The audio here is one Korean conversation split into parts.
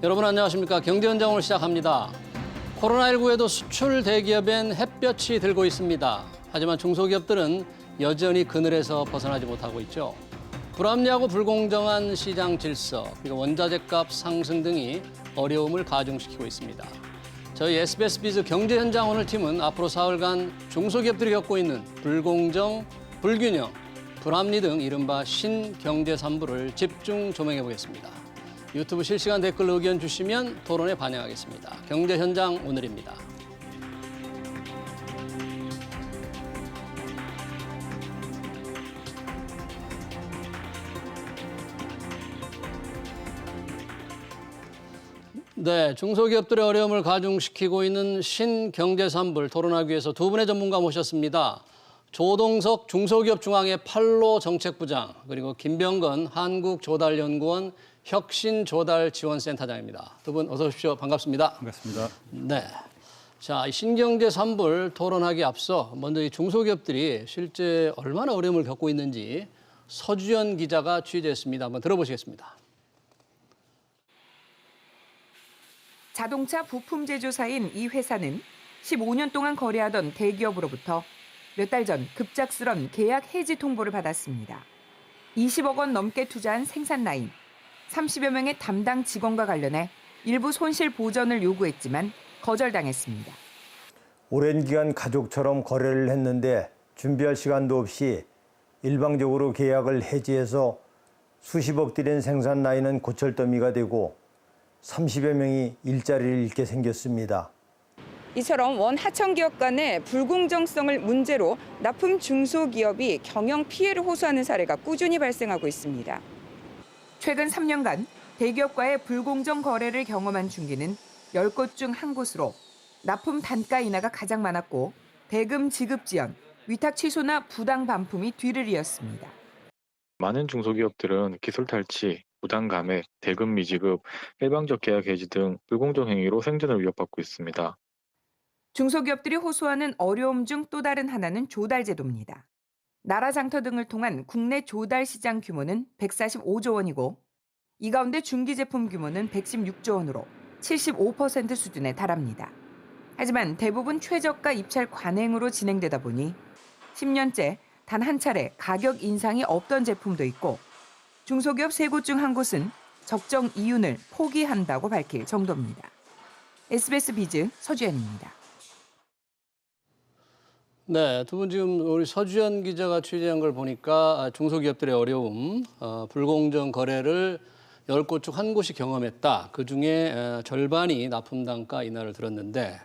여러분 안녕하십니까? 경제현장을 시작합니다. 코로나19에도 수출 대기업엔 햇볕이 들고 있습니다. 하지만 중소기업들은 여전히 그늘에서 벗어나지 못하고 있죠. 불합리하고 불공정한 시장 질서, 그리고 원자재값 상승 등이 어려움을 가중시키고 있습니다. 저희 SBS 비즈 경제현장 오늘 팀은 앞으로 사흘간 중소기업들이 겪고 있는 불공정, 불균형, 불합리 등 이른바 신경제 산부를 집중 조명해 보겠습니다. 유튜브 실시간 댓글 의견 주시면 토론에 반영하겠습니다. 경제현장 오늘입니다. 네, 중소기업들의 어려움을 가중시키고 있는 신경제산불 토론하기 위해서 두 분의 전문가 모셨습니다. 조동석 중소기업중앙회 팔로 정책부장, 그리고 김병건 한국조달연구원 혁신조달지원센터장입니다. 두 분 어서 오십시오. 반갑습니다. 반갑습니다. 네. 자, 이 신경제산불 토론하기 앞서 먼저 이 중소기업들이 실제 얼마나 어려움을 겪고 있는지 서주연 기자가 취재했습니다. 한번 들어보시겠습니다. 자동차 부품 제조사인 이 회사는 15년 동안 거래하던 대기업으로부터 몇 달 전 급작스런 계약 해지 통보를 받았습니다. 20억 원 넘게 투자한 생산 라인, 30여 명의 담당 직원과 관련해 일부 손실 보전을 요구했지만 거절당했습니다. 오랜 기간 가족처럼 거래를 했는데 준비할 시간도 없이 일방적으로 계약을 해지해서 수십억 들인 생산 라인은 고철더미가 되고 30여 명이 일자리를 잃게 생겼습니다. 이처럼 원하청 기업 간의 불공정성을 문제로 납품 중소기업이 경영 피해를 호소하는 사례가 꾸준히 발생하고 있습니다. 최근 3년간 대기업과의 불공정 거래를 경험한 중기는 10곳 중 한 곳으로 납품 단가 인하가 가장 많았고 대금 지급 지연, 위탁 취소나 부당 반품이 뒤를 이었습니다. 많은 중소기업들은 기술 탈취, 부당 감액, 대금 미지급, 일방적 계약 해지 등 불공정 행위로 생존을 위협받고 있습니다. 중소기업들이 호소하는 어려움 중 또 다른 하나는 조달 제도입니다. 나라 장터 등을 통한 국내 조달 시장 규모는 145조 원이고 이 가운데 중기 제품 규모는 116조 원으로 75% 수준에 달합니다. 하지만 대부분 최저가 입찰 관행으로 진행되다 보니 10년째 단 한 차례 가격 인상이 없던 제품도 있고 중소기업 3곳 중 한 곳은 적정 이윤을 포기한다고 밝힐 정도입니다. SBS 비즈 서주연입니다. 네, 두 분 지금 우리 서주연 기자가 취재한 걸 보니까 중소기업들의 어려움, 불공정 거래를 10곳 중 한 곳이 경험했다. 그중에 절반이 납품단가 인하를 들었는데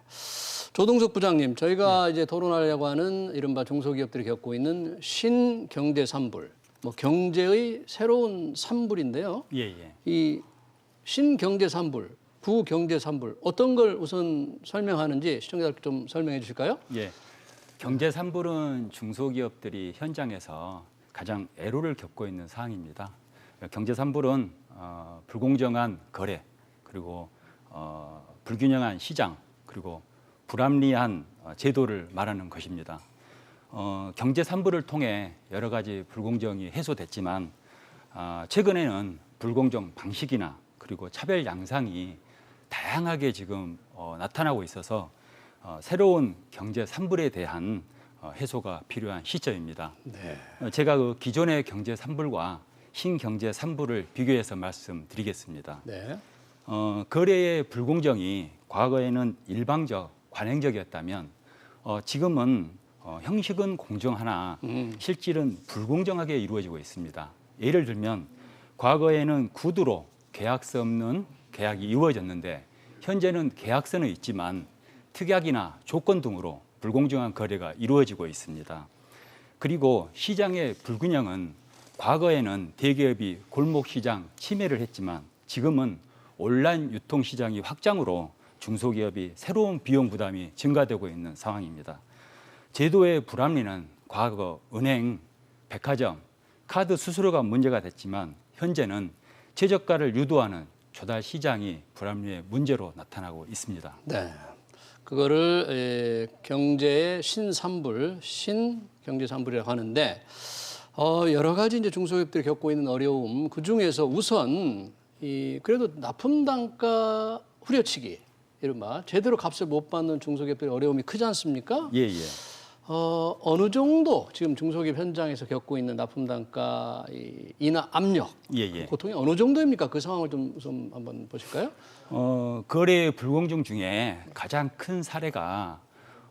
조동석 부장님, 저희가 이제 토론하려고 하는 이른바 중소기업들이 겪고 있는 신경제산불, 뭐 경제의 새로운 산불인데요. 이 신경제산불, 구경제산불 어떤 걸 우선 설명하는지 시청자들께 좀 설명해 주실까요? 예. 경제산불은 중소기업들이 현장에서 가장 애로를 겪고 있는 사항입니다. 경제산불은 불공정한 거래, 그리고 불균형한 시장, 그리고 불합리한 제도를 말하는 것입니다. 경제산불을 통해 여러 가지 불공정이 해소됐지만 최근에는 불공정 방식이나 그리고 차별 양상이 다양하게 지금 나타나고 있어서 새로운 경제 산불에 대한 해소가 필요한 시점입니다. 네. 제가 그 기존의 경제 산불과 신경제 산불을 비교해서 말씀드리겠습니다. 네. 거래의 불공정이 과거에는 일방적, 관행적이었다면 지금은 형식은 공정하나 실질은 불공정하게 이루어지고 있습니다. 예를 들면 과거에는 구두로 계약서 없는 계약이 이루어졌는데 현재는 계약서는 있지만 특약이나 조건 등으로 불공정한 거래가 이루어지고 있습니다. 그리고 시장의 불균형은 과거에는 대기업이 골목시장 침해를 했지만 지금은 온라인 유통시장이 확장으로 중소기업이 새로운 비용 부담이 증가되고 있는 상황입니다. 제도의 불합리는 과거 은행, 백화점, 카드 수수료가 문제가 됐지만 현재는 최저가를 유도하는 조달 시장이 불합리의 문제로 나타나고 있습니다. 네. 그거를 경제의 신산불, 신경제산불이라고 하는데 여러 가지 이제 중소기업들이 겪고 있는 어려움 그 중에서 우선 그래도 납품 단가 후려치기 이른바 제대로 값을 못 받는 중소기업들의 어려움이 크지 않습니까? 예, 예. 어느 정도 지금 중소기업 현장에서 겪고 있는 납품 단가 인하 압력, 예, 예. 고통이 어느 정도입니까? 그 상황을 좀 한번 보실까요? 거래 불공정 중에 가장 큰 사례가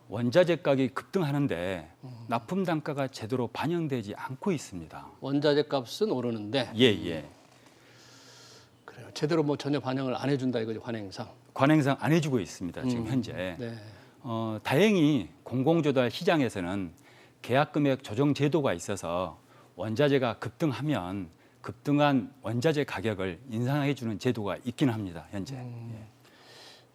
원자재 가격이 급등하는데 납품 단가가 제대로 반영되지 않고 있습니다. 원자재 값은 오르는데 예, 예. 그래요. 제대로 뭐 전혀 반영을 안 해준다 이거죠, 관행상. 관행상 안 해주고 있습니다. 지금 현재. 네. 다행히 공공조달 시장에서는 계약 금액 조정 제도가 있어서 원자재가 급등하면 급등한 원자재 가격을 인상해 주는 제도가 있긴 합니다. 현재. 예.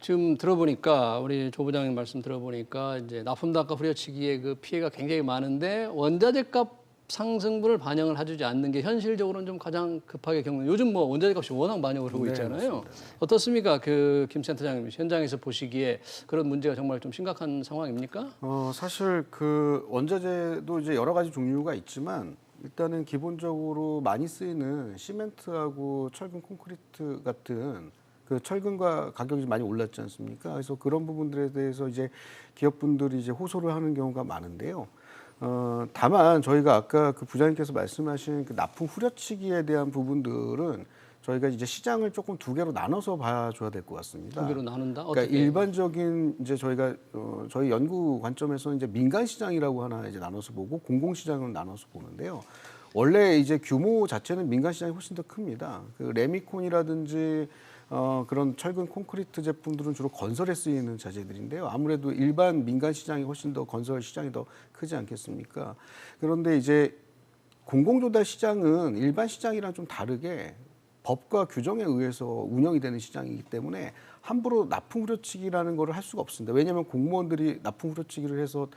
지금 들어보니까 우리 조 부장님 말씀 들어보니까 이제 납품 단가 후려치기의 그 피해가 굉장히 많은데 원자재 값 상승분을 반영을 해주지 않는 게 현실적으로는 좀 가장 급하게 겪는. 요즘 뭐 원자재 값이 워낙 많이 오르고 있잖아요. 어떻습니까? 그 김 센터장님 현장에서 보시기에 그런 문제가 정말 좀 심각한 상황입니까? 사실 그 원자재도 이제 여러 가지 종류가 있지만 일단은 기본적으로 많이 쓰이는 시멘트하고 철근 콘크리트 같은 그 철근과 가격이 많이 올랐지 않습니까? 그래서 그런 부분들에 대해서 이제 기업분들이 이제 호소를 하는 경우가 많은데요. 다만 저희가 아까 그 부장님께서 말씀하신 그 납품 후려치기에 대한 부분들은 저희가 이제 시장을 조금 두 개로 나눠서 봐줘야 될 것 같습니다. 두 개로 나눈다? 그러니까 어떻게? 일반적인 이제 저희가 저희 연구 관점에서는 이제 민간 시장이라고 하나 이제 나눠서 보고 공공 시장으로 나눠서 보는데요. 원래 이제 규모 자체는 민간 시장이 훨씬 더 큽니다. 그 레미콘이라든지 그런 철근 콘크리트 제품들은 주로 건설에 쓰이는 자재들인데요. 아무래도 일반 민간 시장이 훨씬 더 건설 시장이 더 크지 않겠습니까? 그런데 이제 공공조달 시장은 일반 시장이랑 좀 다르게 법과 규정에 의해서 운영이 되는 시장이기 때문에 함부로 납품 후려치기라는 걸 할 수가 없습니다. 왜냐하면 공무원들이 납품 후려치기를 해서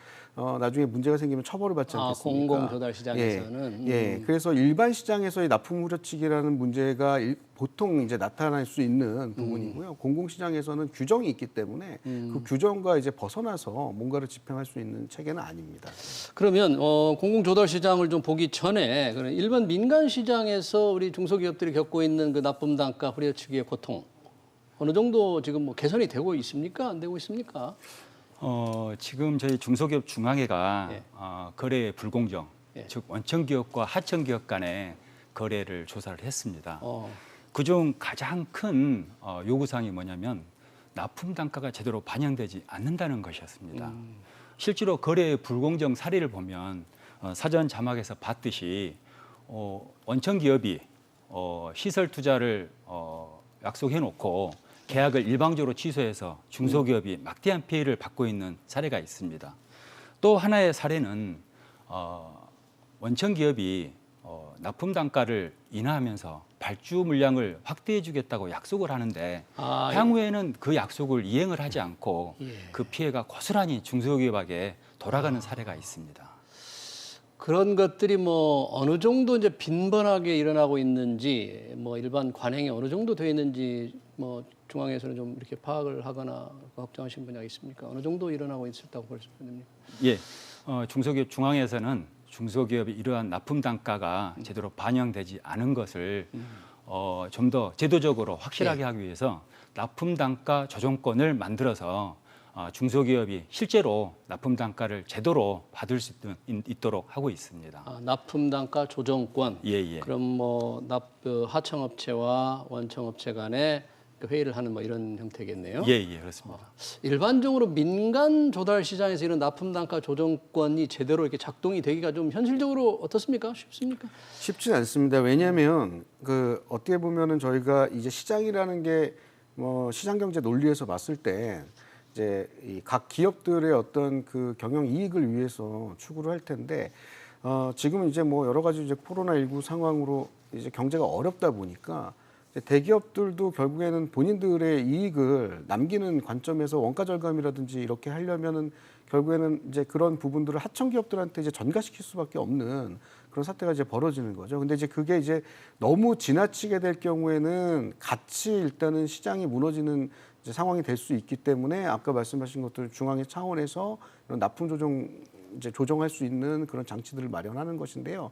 나중에 문제가 생기면 처벌을 받지 않겠습니까? 공공조달 시장에서는. 예. 그래서 일반 시장에서의 납품 후려치기라는 문제가 보통 이제 나타날 수 있는 부분이고요. 공공시장에서는 규정이 있기 때문에 그 규정과 이제 벗어나서 뭔가를 집행할 수 있는 체계는 아닙니다. 그러면 공공조달 시장을 좀 보기 전에 그런 일반 민간 시장에서 우리 중소기업들이 겪고 있는 그 납품 단가 후려치기의 고통 어느 정도 지금 뭐 개선이 되고 있습니까? 안 되고 있습니까? 지금 저희 중소기업 중앙회가 예. 거래 불공정, 예. 즉 원청기업과 하청기업 간의 거래를 조사를 했습니다. 어, 그중 가장 큰 요구사항이 뭐냐면 납품 단가가 제대로 반영되지 않는다는 것이었습니다. 실제로 거래 불공정 사례를 보면 사전 자막에서 봤듯이 원청기업이 시설 투자를 약속해놓고 계약을 일방적으로 취소해서 중소기업이 막대한 피해를 받고 있는 사례가 있습니다. 또 하나의 사례는 원청기업이 납품 단가를 인하하면서 발주 물량을 확대해 주겠다고 약속을 하는데 향후에는 그 약속을 이행을 하지 않고 그 피해가 고스란히 중소기업에게 돌아가는 사례가 있습니다. 그런 것들이 뭐 어느 정도 이제 빈번하게 일어나고 있는지 뭐 일반 관행이 어느 정도 되어 있는지 뭐 중앙에서는 좀 이렇게 파악을 하거나 걱정하시는 분야가 있습니까? 어느 정도 일어나고 있었다고 볼 수 있습니까? 예, 중소기업 중앙에서는 중소기업이 이러한 납품 단가가 제대로 반영되지 않은 것을 좀 더 제도적으로 확실하게 하기 위해서 납품 단가 조정권을 만들어서 중소기업이 실제로 납품 단가를 제대로 받을 수 있도록 하고 있습니다. 납품 단가 조정권. 예, 예. 그럼 뭐 하청업체와 원청업체 간에 회의를 하는 뭐 이런 형태겠네요. 예, 예, 그렇습니다. 일반적으로 민간 조달 시장에서 이런 납품 단가 조정권이 제대로 이렇게 작동이 되기가 좀 현실적으로 어떻습니까? 쉽습니까? 쉽진 않습니다. 왜냐하면 그 어떻게 보면은 저희가 이제 시장이라는 게 뭐 시장 경제 논리에서 봤을 때 이제 이 각 기업들의 어떤 그 경영 이익을 위해서 추구를 할 텐데 지금은 이제 뭐 여러 가지 이제 코로나19 상황으로 이제 경제가 어렵다 보니까 이제 대기업들도 결국에는 본인들의 이익을 남기는 관점에서 원가 절감이라든지 이렇게 하려면은 결국에는 이제 그런 부분들을 하청 기업들한테 이제 전가시킬 수밖에 없는 그런 사태가 이제 벌어지는 거죠. 근데 이제 그게 이제 너무 지나치게 될 경우에는 같이 일단은 시장이 무너지는 이제 상황이 될 수 있기 때문에 아까 말씀하신 것들 중앙의 차원에서 이런 납품 조정 이제 조정할 수 있는 그런 장치들을 마련하는 것인데요.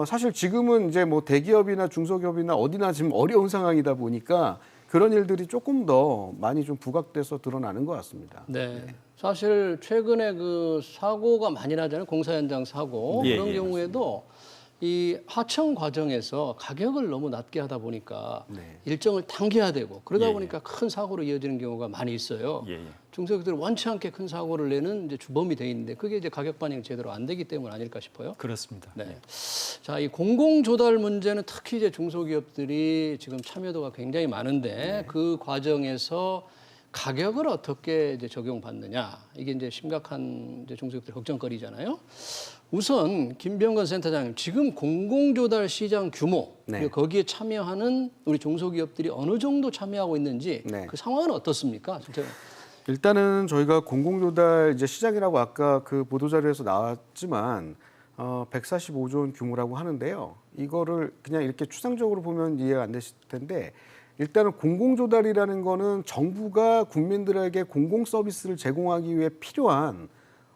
사실 지금은 이제 뭐 대기업이나 중소기업이나 어디나 지금 어려운 상황이다 보니까 그런 일들이 조금 더 많이 좀 부각돼서 드러나는 것 같습니다. 네. 사실 최근에 그 사고가 많이 나잖아요. 공사 현장 사고. 예, 그런 예, 경우에도 이 하청 과정에서 가격을 너무 낮게 하다 보니까 네. 일정을 당겨야 되고 그러다 예, 보니까 큰 사고로 이어지는 경우가 많이 있어요. 예, 예. 중소기업들은 원치 않게 큰 사고를 내는 이제 주범이 돼 있는데 그게 이제 가격 반영이 제대로 안 되기 때문 아닐까 싶어요. 그렇습니다. 네. 자, 이 공공 조달 문제는 특히 이제 중소기업들이 지금 참여도가 굉장히 많은데 그 과정에서 가격을 어떻게 이제 적용받느냐 이게 이제 심각한 이제 중소기업들 걱정거리잖아요. 우선 김병건 센터장님, 지금 공공조달 시장 규모 네. 그리고 거기에 참여하는 우리 중소기업들이 어느 정도 참여하고 있는지 네. 그 상황은 어떻습니까? 진짜. 일단은 저희가 공공조달 이제 시장이라고 아까 그 보도자료에서 나왔지만 145조 원 규모라고 하는데요. 이거를 그냥 이렇게 추상적으로 보면 이해가 안 되실 텐데 일단은 공공조달이라는 거는 정부가 국민들에게 공공 서비스를 제공하기 위해 필요한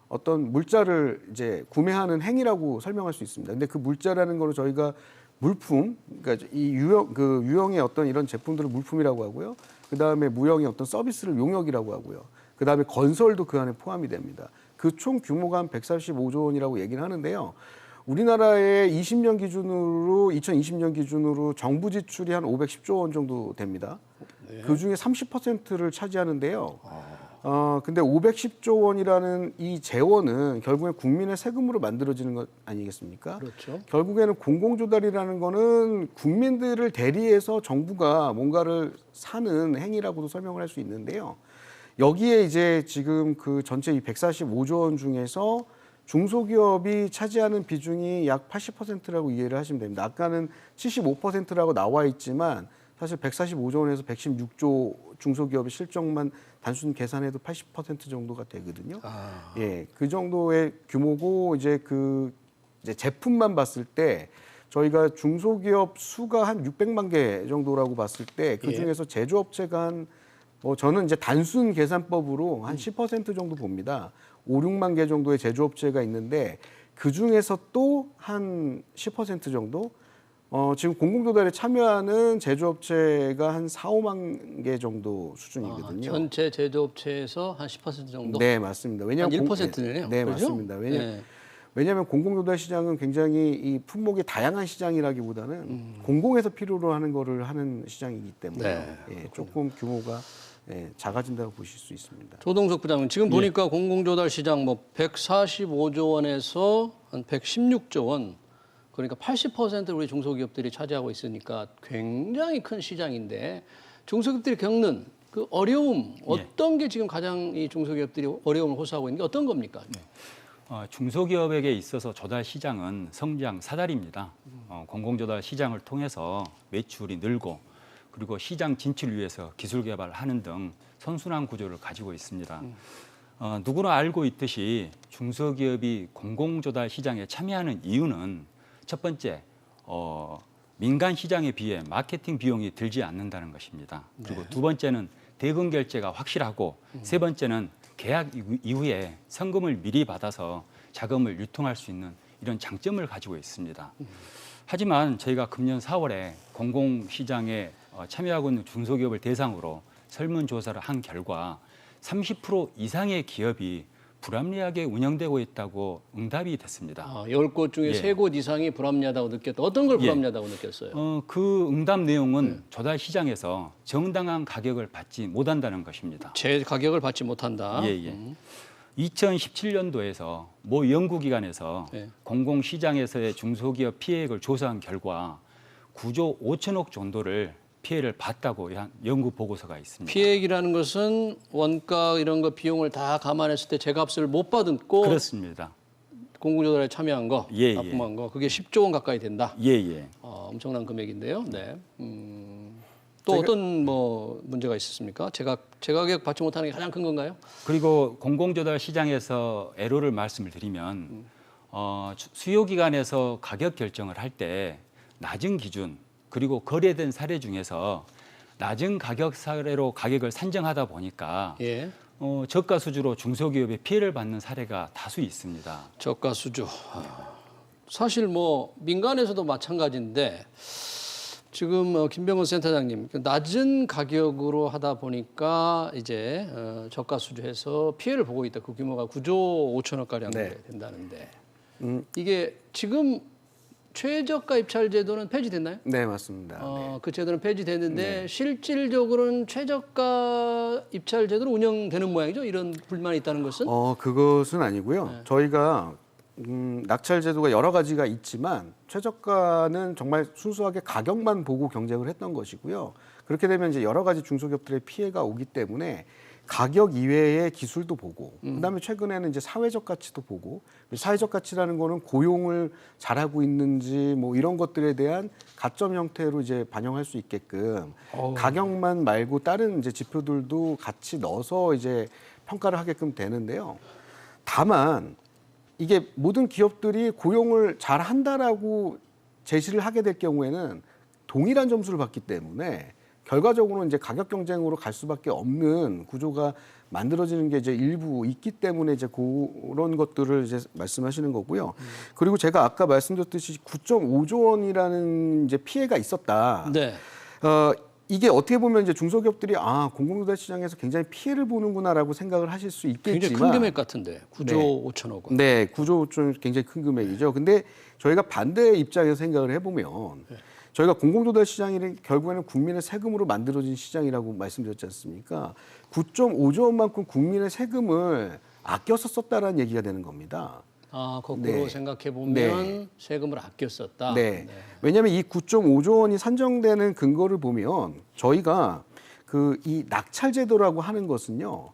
어떤 물자를 이제 구매하는 행위라고 설명할 수 있습니다. 근데 그 물자라는 거를 저희가 물품, 그러니까 이 유형의 어떤 이런 제품들을 물품이라고 하고요. 그 다음에 무형의 어떤 서비스를 용역이라고 하고요. 그 다음에 건설도 그 안에 포함이 됩니다. 그 총 규모가 한 145조 원이라고 얘기를 하는데요. 우리나라의 2020년 기준으로 정부 지출이 한 510조 원 정도 됩니다. 그 중에 30%를 차지하는데요. 근데 510조 원이라는 이 재원은 결국엔 국민의 세금으로 만들어지는 것 아니겠습니까? 그렇죠. 결국에는 공공조달이라는 거는 국민들을 대리해서 정부가 뭔가를 사는 행위라고도 설명을 할 수 있는데요. 여기에 이제 지금 그 전체 이 145조 원 중에서 중소기업이 차지하는 비중이 약 80%라고 이해를 하시면 됩니다. 아까는 75%라고 나와 있지만 사실 145조 원에서 116조 중소기업의 실적만 단순 계산해도 80% 정도가 되거든요. 예, 그 정도의 규모고 이제 이제 제품만 봤을 때 저희가 중소기업 수가 한 600만 개 정도라고 봤을 때 그 중에서 제조업체가 저는 이제 단순 계산법으로 한 10% 정도 봅니다. 5, 6만 개 정도의 제조업체가 있는데 그 중에서 또 한 10% 정도 지금 공공조달에 참여하는 제조업체가 한 4, 5만 개 정도 수준이거든요. 전체 제조업체에서 한 10% 정도? 네, 맞습니다. 왜냐하면 한 1%네요. 네, 그렇죠? 맞습니다. 네. 왜냐하면 공공조달 시장은 굉장히 이 품목이 다양한 시장이라기보다는 공공에서 필요로 하는 거를 하는 시장이기 때문에 네, 조금 규모가 작아진다고 보실 수 있습니다. 조동석 부장님, 지금 보니까 공공조달 시장 145조 원에서 한 116조 원, 그러니까 80%를 우리 중소기업들이 차지하고 있으니까 굉장히 큰 시장인데 중소기업들이 겪는 그 어려움 어떤 게 지금 가장 이 중소기업들이 어려움을 호소하고 있는 게 어떤 겁니까? 중소기업에게 있어서 조달 시장은 성장 사다리입니다. 공공조달 시장을 통해서 매출이 늘고 그리고 시장 진출을 위해서 기술 개발하는 등 선순환 구조를 가지고 있습니다. 누구나 알고 있듯이 중소기업이 공공조달 시장에 참여하는 이유는 첫 번째, 민간 시장에 비해 마케팅 비용이 들지 않는다는 것입니다. 그리고 두 번째는 대금 결제가 확실하고 세 번째는 계약 이후에 성금을 미리 받아서 자금을 유통할 수 있는 이런 장점을 가지고 있습니다. 하지만 저희가 금년 4월에 공공시장에 참여하고 있는 중소기업을 대상으로 설문조사를 한 결과 30% 이상의 기업이 불합리하게 운영되고 있다고 응답이 됐습니다. 10곳 중에 3곳 이상이 불합리하다고 느꼈다. 어떤 걸 불합리하다고 느꼈어요? 그 응답 내용은 조달 시장에서 정당한 가격을 받지 못한다는 것입니다. 제 가격을 받지 못한다. 2017년도에서 모 연구기관에서 네. 공공시장에서의 중소기업 피해액을 조사한 결과 9조 5천억 정도를 피해를 봤다고 한 연구 보고서가 있습니다. 피해액이라는 것은 원가 이런 거 비용을 다 감안했을 때 제값을 못 받고 그렇습니다. 공공조달에 참여한 거, 예, 납품한 거, 그게 10조 원 가까이 된다. 예. 엄청난 금액인데요. 네. 또 어떤 문제가 있었습니까? 제가격 받지 못하는 게 가장 큰 건가요? 그리고 공공조달 시장에서 애로를 말씀을 드리면 수요기관에서 가격 결정을 할 때 낮은 기준 그리고 거래된 사례 중에서 낮은 가격 사례로 가격을 산정하다 보니까 저가 수주로 중소기업의 피해를 받는 사례가 다수 있습니다. 저가 수주. 사실 뭐 민간에서도 마찬가지인데 지금 김병헌 센터장님 낮은 가격으로 하다 보니까 이제 저가 수주해서 피해를 보고 있다. 그 규모가 9조 5천억 가량 네. 된다는데 이게 지금 최저가 입찰 제도는 폐지됐나요? 네, 맞습니다. 네. 그 제도는 폐지됐는데 실질적으로는 최저가 입찰 제도로 운영되는 모양이죠. 이런 불만이 있다는 것은? 그것은 아니고요. 네. 저희가 낙찰 제도가 여러 가지가 있지만 최저가는 정말 순수하게 가격만 보고 경쟁을 했던 것이고요. 그렇게 되면 이제 여러 가지 중소기업들의 피해가 오기 때문에 가격 이외의 기술도 보고, 그다음에 최근에는 이제 사회적 가치도 보고, 사회적 가치라는 거는 고용을 잘하고 있는지 뭐 이런 것들에 대한 가점 형태로 이제 반영할 수 있게끔 가격만 말고 다른 이제 지표들도 같이 넣어서 이제 평가를 하게끔 되는데요. 다만 이게 모든 기업들이 고용을 잘 한다라고 제시를 하게 될 경우에는 동일한 점수를 받기 때문에 결과적으로는 이제 가격 경쟁으로 갈 수밖에 없는 구조가 만들어지는 게 이제 일부 있기 때문에 이제 그런 것들을 이제 말씀하시는 거고요. 그리고 제가 아까 말씀드렸듯이 9.5조 원이라는 이제 피해가 있었다. 네. 이게 어떻게 보면 이제 중소기업들이 공공조달 시장에서 굉장히 피해를 보는구나라고 생각을 하실 수 있겠지만 굉장히 큰 금액 같은데 9조 5천억 원. 네, 9조 5천 굉장히 큰 금액이죠. 근데 저희가 반대 입장에서 생각을 해보면 저희가 공공조달 시장이 결국에는 국민의 세금으로 만들어진 시장이라고 말씀드렸지 않습니까? 9.5조 원만큼 국민의 세금을 아껴서 썼다라는 얘기가 되는 겁니다. 거꾸로 네. 생각해 보면 네. 세금을 아껴 썼다. 네. 왜냐하면 이 9.5조 원이 산정되는 근거를 보면 저희가 이 낙찰 제도라고 하는 것은요.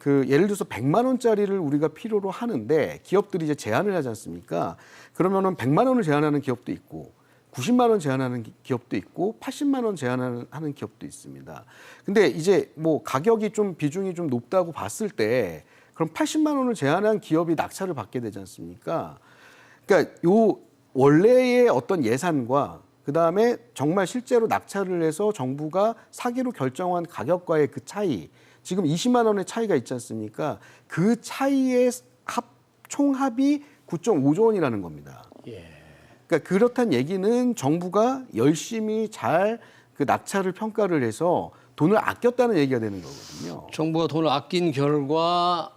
예를 들어서 100만 원짜리를 우리가 필요로 하는데 기업들이 이제 제한을 하지 않습니까? 그러면은 100만 원을 제한하는 기업도 있고 90만 원 제한하는 기업도 있고 80만 원 제한하는 기업도 있습니다. 근데 이제 뭐 가격이 좀 비중이 좀 높다고 봤을 때 그럼 80만 원을 제한한 기업이 낙찰을 받게 되지 않습니까? 그러니까 요 원래의 어떤 예산과 그다음에 정말 실제로 낙찰을 해서 정부가 사기로 결정한 가격과의 그 차이, 지금 20만 원의 차이가 있지 않습니까? 그 차이의 총합이 9.5조 원이라는 겁니다. 예. 그러니까 그렇다는 얘기는 정부가 열심히 잘 그 낙찰을 평가를 해서 돈을 아꼈다는 얘기가 되는 거거든요. 정부가 돈을 아낀 결과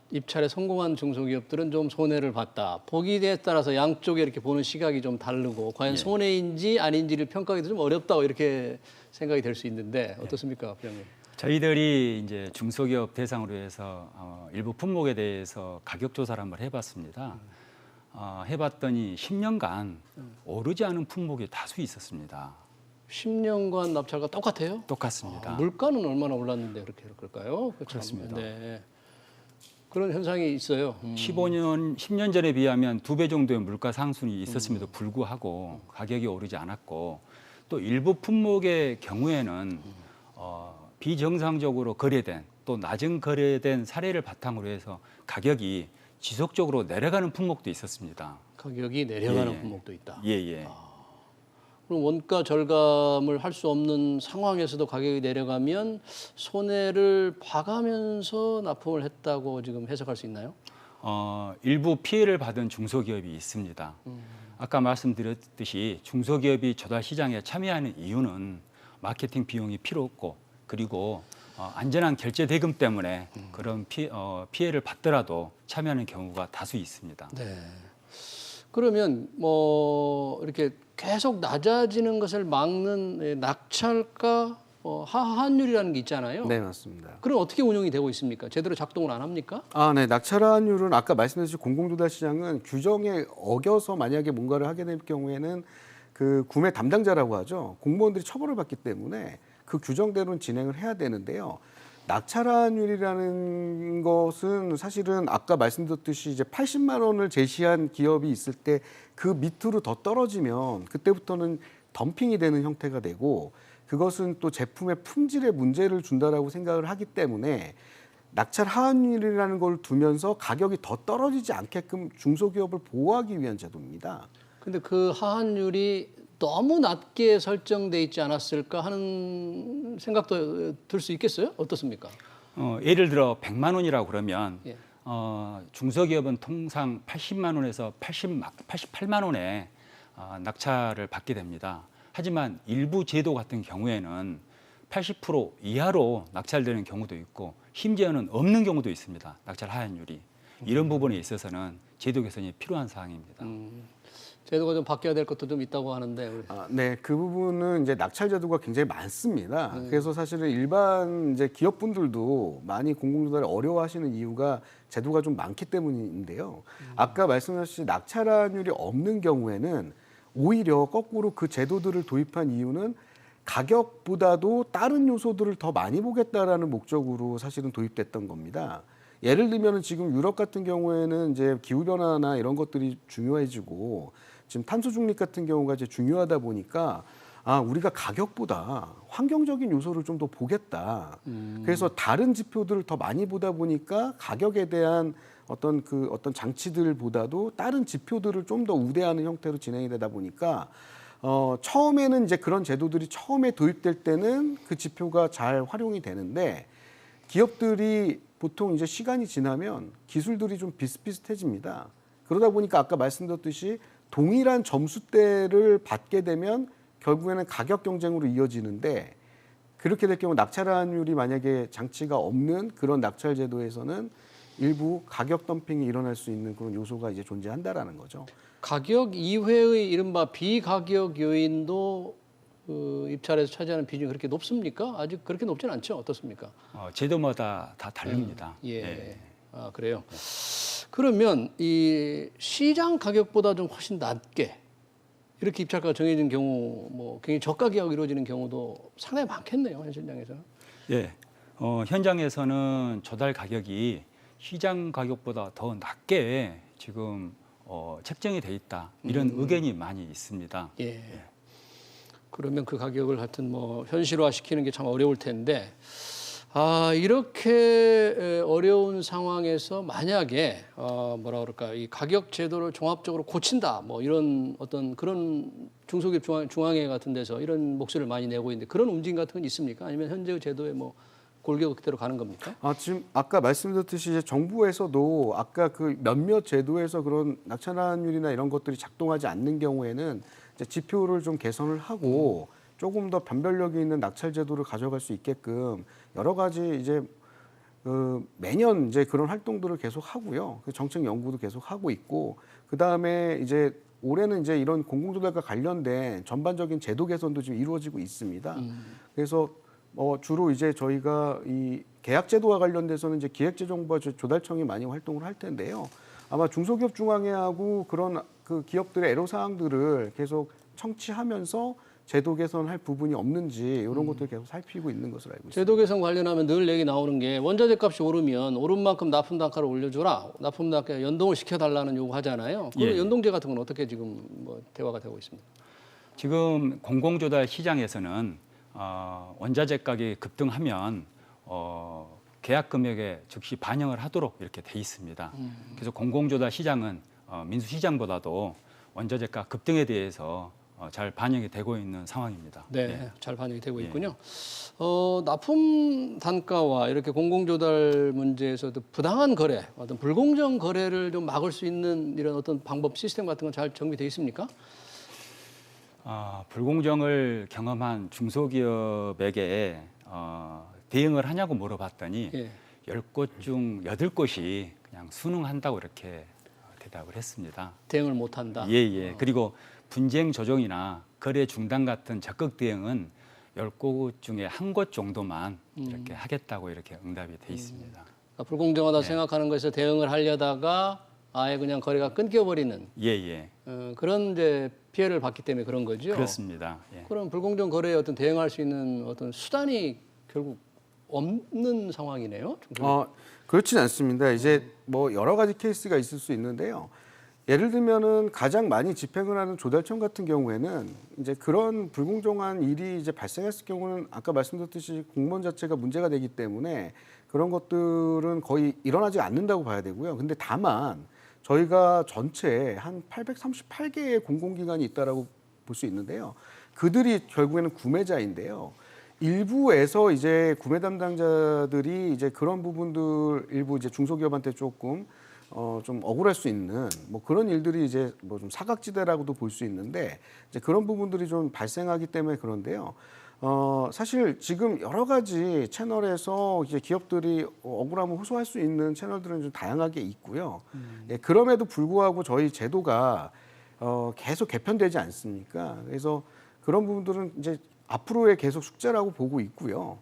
입찰에 성공한 중소기업들은 좀 손해를 봤다. 보기에 따라서 양쪽에 이렇게 보는 시각이 좀 다르고 과연 손해인지 아닌지를 평가하기도 좀 어렵다고 이렇게 생각이 될 수 있는데 어떻습니까, 부장님? 저희들이 이제 중소기업 대상으로 해서 일부 품목에 대해서 가격 조사를 한번 해봤습니다. 해봤더니 10년간 오르지 않은 품목이 다수 있었습니다. 10년간 납찰과 똑같아요? 똑같습니다. 물가는 얼마나 올랐는데 그럴까요? 그렇습니다. 네. 그런 현상이 있어요. 10년 전에 비하면 2배 정도의 물가 상승이 있었음에도 불구하고 가격이 오르지 않았고 또 일부 품목의 경우에는 비정상적으로 거래된 또 낮은 거래된 사례를 바탕으로 해서 가격이 지속적으로 내려가는 품목도 있었습니다. 가격이 내려가는 예. 품목도 있다. 예. 그럼 원가 절감을 할 수 없는 상황에서도 가격이 내려가면 손해를 봐가면서 납품을 했다고 지금 해석할 수 있나요? 일부 피해를 받은 중소기업이 있습니다. 아까 말씀드렸듯이 중소기업이 조달 시장에 참여하는 이유는 마케팅 비용이 필요 없고 그리고 안전한 결제 대금 때문에 그런 피해를 받더라도 참여하는 경우가 다수 있습니다. 네. 그러면 뭐 이렇게 계속 낮아지는 것을 막는 낙찰가 하한율이라는 게 있잖아요. 네, 맞습니다. 그럼 어떻게 운영이 되고 있습니까? 제대로 작동을 안 합니까? 네. 낙찰환율은 아까 말씀드렸듯이 공공조달 시장은 규정에 어겨서 만약에 뭔가를 하게 될 경우에는 그 구매 담당자라고 하죠. 공무원들이 처벌을 받기 때문에 그 규정대로는 진행을 해야 되는데요. 낙찰환율이라는 것은 사실은 아까 말씀드렸듯이 이제 80만 원을 제시한 기업이 있을 때 그 밑으로 더 떨어지면 그때부터는 덤핑이 되는 형태가 되고 그것은 또 제품의 품질에 문제를 준다라고 생각을 하기 때문에 낙찰 하한율이라는 걸 두면서 가격이 더 떨어지지 않게끔 중소기업을 보호하기 위한 제도입니다. 근데 그 하한율이 너무 낮게 설정돼 있지 않았을까 하는 생각도 들 수 있겠어요? 어떻습니까? 예를 들어 100만 원이라고 그러면 예. 중소기업은 통상 80만 원에서 88만 원에 낙찰을 받게 됩니다. 하지만 일부 제도 같은 경우에는 80% 이하로 낙찰되는 경우도 있고 심지어는 없는 경우도 있습니다. 낙찰 하한율이. 이런 부분에 있어서는 제도 개선이 필요한 사항입니다. 제도가 좀 바뀌어야 될 것도 좀 있다고 하는데. 우리. 네, 그 부분은 이제 낙찰 제도가 굉장히 많습니다. 그래서 사실은 일반 이제 기업분들도 많이 공공조달을 어려워하시는 이유가 제도가 좀 많기 때문인데요. 아까 말씀하신 낙찰률이 없는 경우에는 오히려 거꾸로 그 제도들을 도입한 이유는 가격보다도 다른 요소들을 더 많이 보겠다라는 목적으로 사실은 도입됐던 겁니다. 예를 들면 지금 유럽 같은 경우에는 이제 기후 변화나 이런 것들이 중요해지고 지금 탄소 중립 같은 경우가 이제 중요하다 보니까 우리가 가격보다 환경적인 요소를 좀 더 보겠다. 그래서 다른 지표들을 더 많이 보다 보니까 가격에 대한 어떤 장치들보다도 다른 지표들을 좀 더 우대하는 형태로 진행이 되다 보니까 처음에는 이제 그런 제도들이 처음에 도입될 때는 그 지표가 잘 활용이 되는데 기업들이 보통 이제 시간이 지나면 기술들이 좀 비슷비슷해집니다. 그러다 보니까 아까 말씀드렸듯이 동일한 점수대를 받게 되면 결국에는 가격 경쟁으로 이어지는데 그렇게 될 경우 낙찰환율이 만약에 장치가 없는 그런 낙찰 제도에서는 일부 가격 덤핑이 일어날 수 있는 그런 요소가 이제 존재한다라는 거죠. 가격 이외의 이른바 비가격 요인도 입찰에서 차지하는 비중이 그렇게 높습니까? 아직 그렇게 높지는 않죠. 어떻습니까? 제도마다 다 다릅니다. 예. 네. 그래요. 그러면 이 시장 가격보다 좀 훨씬 낮게 이렇게 입찰가가 정해진 경우, 뭐 굉장히 저가 계약이 이루어지는 경우도 상당히 많겠네요, 현실장에서는. 예, 현장에서는 조달 가격이 시장 가격보다 더 낮게 지금 책정이 돼 있다 이런 의견이 많이 있습니다. 예. 그러면 그 가격을 하여튼 뭐 현실화시키는 게 참 어려울 텐데. 이렇게 어려운 상황에서 만약에 뭐라 그럴까 이 가격 제도를 종합적으로 고친다 뭐 이런 어떤 그런 중소기업 중앙회 같은 데서 이런 목소리를 많이 내고 있는데 그런 움직임 같은 건 있습니까? 아니면 현재 제도에 뭐 골격 그대로 가는 겁니까? 지금 아까 말씀드렸듯이 이제 정부에서도 아까 그 몇몇 제도에서 그런 낙찰환율이나 이런 것들이 작동하지 않는 경우에는 이제 지표를 좀 개선을 하고 조금 더 변별력이 있는 낙찰 제도를 가져갈 수 있게끔 여러 가지 이제 매년 이제 그런 활동들을 계속 하고요. 정책 연구도 계속 하고 있고 그 다음에 이제 올해는 이제 이런 공공조달과 관련된 전반적인 제도 개선도 지금 이루어지고 있습니다. 그래서 주로 이제 저희가 이 계약 제도와 관련돼서는 이제 기획재정부와 조달청이 많이 활동을 할 텐데요. 아마 중소기업 중앙회하고 그런 그 기업들의 애로사항들을 계속 청취하면서 제도 개선할 부분이 없는지 이런 것들 계속 살피고 있는 것으로 알고 있습니다. 제도 개선 관련하면 늘 얘기 나오는 게 원자재 값이 오르면 오른 만큼 납품 단가를 올려줘라. 납품 단가 연동을 시켜달라는 요구하잖아요. 그 예. 연동제 같은 건 어떻게 지금 뭐 대화가 되고 있습니까? 지금 공공조달 시장에서는 원자재 가격이 급등하면 계약 금액에 즉시 반영을 하도록 이렇게 돼 있습니다. 그래서 공공조달 시장은 민수시장보다도 원자재가 급등에 대해서 잘 반영이 되고 있는 상황입니다. 네, 예. 잘 반영이 되고 있군요. 납품 단가와 이렇게 공공조달 문제에서도 부당한 거래, 어떤 불공정 거래를 좀 막을 수 있는 이런 어떤 방법 시스템 같은 건 잘 정비돼 있습니까? 불공정을 경험한 중소기업에게 대응을 하냐고 물어봤더니 예. 10곳 중 8곳이 그냥 순응한다고 이렇게 대답을 했습니다. 대응을 못한다. 예. 그리고 분쟁 조정이나 거래 중단 같은 적극 대응은 10곳 중에 한 곳 정도만 이렇게 하겠다고 이렇게 응답이 돼 있습니다. 그러니까 불공정하다 생각하는 것에 대응을 하려다가 아예 그냥 거래가 끊겨버리는 예. 그런 이제 피해를 받기 때문에 그런 거죠. 그렇습니다. 예. 그럼 불공정 거래에 어떤 대응할 수 있는 어떤 수단이 결국 없는 상황이네요. 그렇지는 않습니다. 이제 뭐 여러 가지 케이스가 있을 수 있는데요. 예를 들면은 가장 많이 집행을 하는 조달청 같은 경우에는 이제 그런 불공정한 일이 이제 발생했을 경우는 아까 말씀드렸듯이 공무원 자체가 문제가 되기 때문에 그런 것들은 거의 일어나지 않는다고 봐야 되고요. 근데 다만 저희가 전체 한 838개의 공공기관이 있다라고 볼 수 있는데요. 그들이 결국에는 구매자인데요. 일부에서 이제 구매 담당자들이 이제 그런 부분들 일부 이제 중소기업한테 조금 좀 억울할 수 있는 뭐 그런 일들이 이제 뭐 좀 사각지대라고도 볼 수 있는데 이제 그런 부분들이 좀 발생하기 때문에 그런데요. 사실 지금 여러 가지 채널에서 이제 기업들이 억울함을 호소할 수 있는 채널들은 좀 다양하게 있고요. 예, 그럼에도 불구하고 저희 제도가 계속 개편되지 않습니까? 그래서 그런 부분들은 이제 앞으로의 계속 숙제라고 보고 있고요.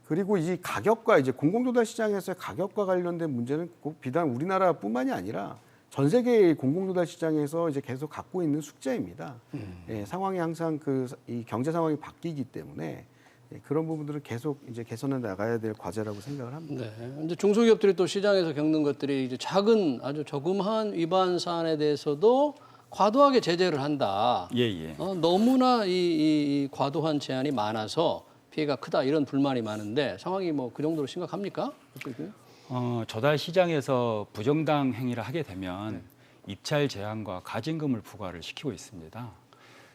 그리고 이 가격과 이제 공공조달 시장에서의 가격과 관련된 문제는 꼭 비단 우리나라뿐만이 아니라 전 세계의 공공조달 시장에서 이제 계속 갖고 있는 숙제입니다. 예, 상황이 항상 이 경제 상황이 바뀌기 때문에 예, 그런 부분들은 계속 이제 개선해 나가야 될 과제라고 생각을 합니다. 네. 이제 중소기업들이 또 시장에서 겪는 것들이 이제 작은 아주 조그마한 위반 사안에 대해서도 과도하게 제재를 한다. 예, 예. 너무나 이 과도한 제한이 많아서 피해가 크다 이런 불만이 많은데 상황이 뭐 그 정도로 심각합니까? 어떻게? 조달 시장에서 부정당 행위를 하게 되면 입찰 제한과 가징금을 부과를 시키고 있습니다.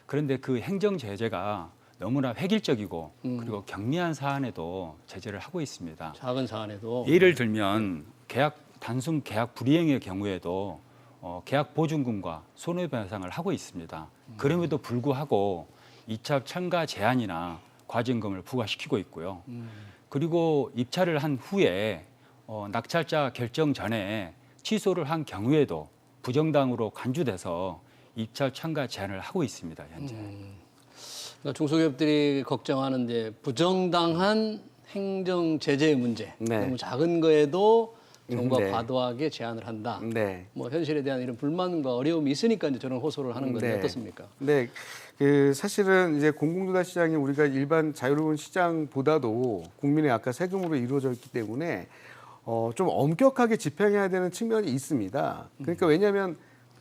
그런데 그 행정 제재가 너무나 획일적이고 그리고 경미한 사안에도 제재를 하고 있습니다. 작은 사안에도 예를 들면 단순 계약 불이행의 경우에도 계약 보증금과 손해배상을 하고 있습니다. 그럼에도 불구하고 입찰 첨가 제한이나 과징금을 부과시키고 있고요. 그리고 입찰을 한 후에 낙찰자 결정 전에 취소를 한 경우에도 부정당으로 간주돼서 입찰 첨가 제한을 하고 있습니다. 현재. 그러니까 중소기업들이 걱정하는데 부정당한 행정 제재의 문제, 네. 너무 작은 거에도 정부가 네. 과도하게 제한을 한다. 네. 뭐 현실에 대한 이런 불만과 어려움이 있으니까 이제 저런 호소를 하는 건데 네. 어떻습니까? 네, 사실은 이제 공공조달 시장이 우리가 일반 자유로운 시장보다도 국민의 아까 세금으로 이루어져 있기 때문에 좀 엄격하게 집행해야 되는 측면이 있습니다. 그러니까 왜냐하면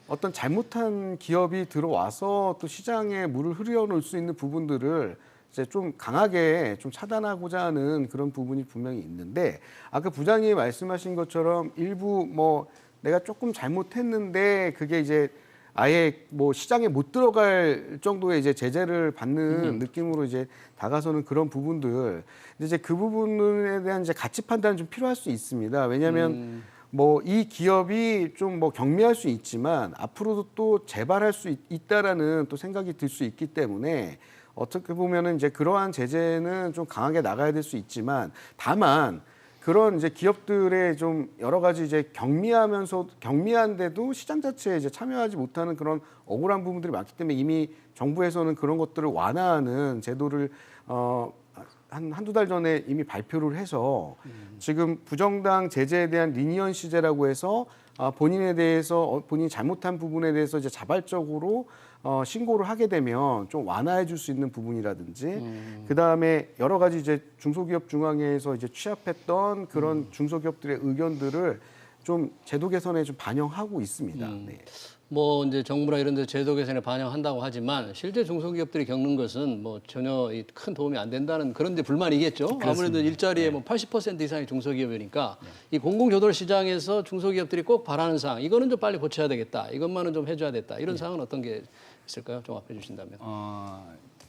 어떤 잘못한 기업이 들어와서 또 시장에 물을 흐려놓을 수 있는 부분들을 이제 좀 강하게 좀 차단하고자 하는 그런 부분이 분명히 있는데 아까 부장님이 말씀하신 것처럼 일부 뭐 내가 조금 잘못했는데 그게 이제 아예 뭐 시장에 못 들어갈 정도의 이제 제재를 받는 느낌으로 이제 다가서는 그런 부분들. 근데 이제 그 부분에 대한 이제 가치 판단은 좀 필요할 수 있습니다. 왜냐하면 뭐 이 기업이 좀 뭐 경미할 수 있지만 앞으로도 또 재발할 수 있다라는 또 생각이 들 수 있기 때문에 어떻게 보면은 이제 그러한 제재는 좀 강하게 나가야 될 수 있지만 다만 그런 이제 기업들의 좀 여러 가지 이제 경미한데도 시장 자체에 이제 참여하지 못하는 그런 억울한 부분들이 많기 때문에 이미 정부에서는 그런 것들을 완화하는 제도를 한두 달 전에 이미 발표를 해서 지금 부정당 제재에 대한 리니언시제라고 해서 본인에 대해서 본인이 잘못한 부분에 대해서 이제 자발적으로 신고를 하게 되면 좀 완화해 줄 수 있는 부분이라든지 그 다음에 여러 가지 이제 중소기업 중앙회에서 이제 취합했던 그런 중소기업들의 의견들을 좀 제도 개선에 좀 반영하고 있습니다. 네. 뭐 이제 정부나 이런 데 제도 개선에 반영한다고 하지만 실제 중소기업들이 겪는 것은 뭐 전혀 큰 도움이 안 된다는 그런 데 불만이겠죠. 아무래도 일자리의 뭐 80% 이상이 중소기업이니까 이 공공조달 시장에서 중소기업들이 꼭 바라는 사항 이거는 좀 빨리 고쳐야 되겠다. 이것만은 좀 해줘야 됐다. 이런 사항은 어떤 게 있을까요? 종합해 주신다면.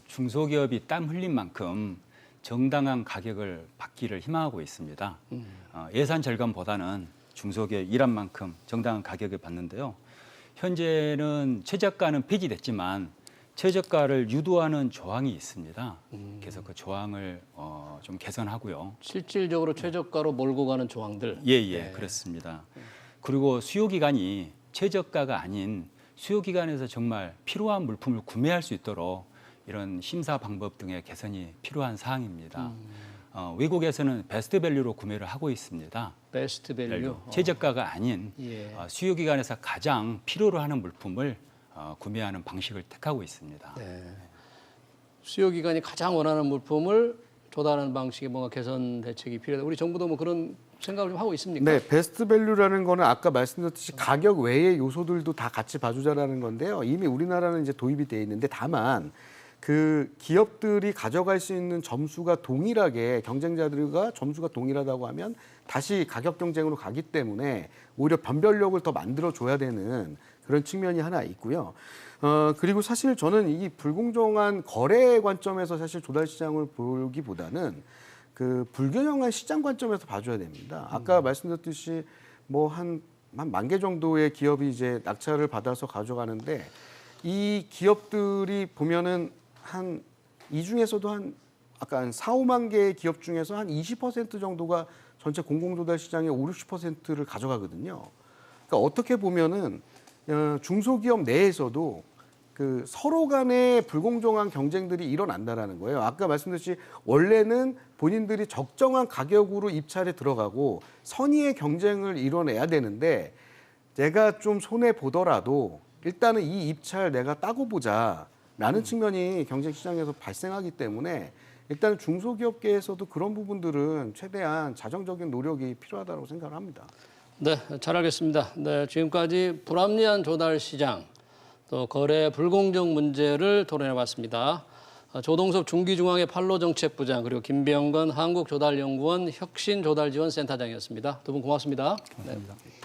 중소기업이 땀 흘린 만큼 정당한 가격을 받기를 희망하고 있습니다. 예산 절감보다는 중소기업 일한 만큼 정당한 가격을 받는데요. 현재는 최저가는 폐지됐지만 최저가를 유도하는 조항이 있습니다. 그래서 그 조항을 좀 개선하고요. 실질적으로 최저가로 몰고 가는 조항들. 예, 그렇습니다. 그리고 수요 기간이 최저가가 아닌 수요 기간에서 정말 필요한 물품을 구매할 수 있도록 이런 심사 방법 등의 개선이 필요한 사항입니다. 외국에서는 베스트 밸류로 구매를 하고 있습니다. 베스트 밸류. 최저가가 아닌 수요 기간에서 가장 필요로 하는 물품을 구매하는 방식을 택하고 있습니다. 네. 수요 기간이 가장 원하는 물품을 조달하는 방식의 뭔가 개선 대책이 필요하다. 우리 정부도 뭐 그런 생각을 좀 하고 있습니까? 네, 베스트 밸류라는 거는 아까 말씀드렸듯이 가격 외의 요소들도 다 같이 봐주자라는 건데요. 이미 우리나라는 이제 도입이 돼 있는데 다만 그 기업들이 가져갈 수 있는 점수가 동일하게 경쟁자들과 점수가 동일하다고 하면 다시 가격 경쟁으로 가기 때문에 오히려 변별력을 더 만들어 줘야 되는 그런 측면이 하나 있고요. 그리고 사실 저는 이 불공정한 거래 관점에서 사실 조달 시장을 보기보다는 그 불균형한 시장 관점에서 봐줘야 됩니다. 아까 말씀드렸듯이 뭐 한 10,000개 정도의 기업이 이제 낙찰을 받아서 가져가는데 이 기업들이 보면은 이 중에서도 아까 한 4-5만 개의 기업 중에서 한 20% 정도가 전체 공공조달 시장의 50-60%를 가져가거든요. 그러니까 어떻게 보면은 중소기업 내에서도 그 서로 간의 불공정한 경쟁들이 일어난다라는 거예요. 아까 말씀드렸듯이 원래는 본인들이 적정한 가격으로 입찰에 들어가고 선의의 경쟁을 이뤄내야 되는데 내가 좀 손해 보더라도 일단은 이 입찰 내가 따고 보자라는 측면이 경쟁 시장에서 발생하기 때문에 일단 중소기업계에서도 그런 부분들은 최대한 자정적인 노력이 필요하다고 생각을 합니다. 네, 잘 알겠습니다. 네, 지금까지 불합리한 조달 시장, 또 거래 불공정 문제를 토론해봤습니다. 조동섭 중기중앙회 판로정책부장 그리고 김병건 한국조달연구원 혁신조달지원센터장이었습니다. 두 분 고맙습니다. 감사합니다. 네.